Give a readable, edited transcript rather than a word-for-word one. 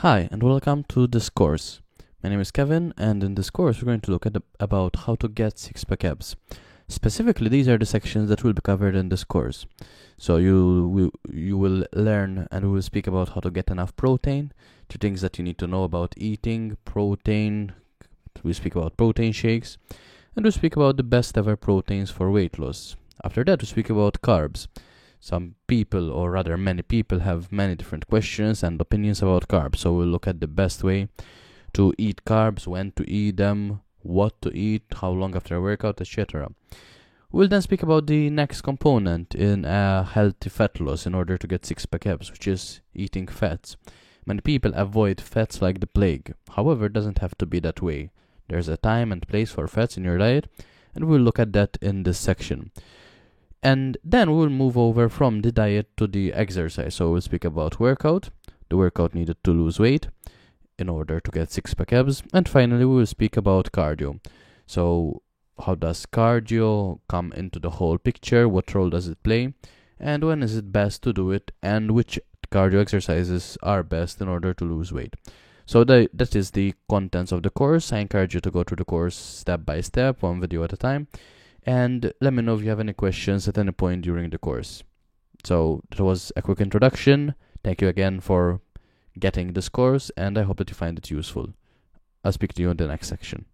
Hi and welcome to this course. My name is Kevin, and in this course we're going to look at about how to get six-pack abs. Specifically, these are the sections that will be covered in this course. So you will learn and we will speak about how to get enough protein, the things that you need to know about eating protein. We speak about protein shakes, and we speak about the best ever proteins for weight loss. After that, we speak about carbs. Some people, or rather many people, have many different questions and opinions about carbs. So we'll look at the best way to eat carbs, when to eat them, what to eat, how long after a workout, etc. We'll then speak about the next component in a healthy fat loss in order to get six-pack abs, which is eating fats. Many people avoid fats like the plague. However, it doesn't have to be that way. There's a time and place for fats in your diet, and we'll look at that in this section. And then we will move over from the diet to the exercise. So we'll speak about workout, the workout needed to lose weight in order to get six-pack abs. And finally, we will speak about cardio. So how does cardio come into the whole picture? What role does it play? And when is it best to do it? And which cardio exercises are best in order to lose weight? So that is the contents of the course. I encourage you to go through the course step by step, one video at a time. And let me know if you have any questions at any point during the course. So that was a quick introduction. Thank you again for getting this course, and I hope that you find it useful. I'll speak to you in the next section.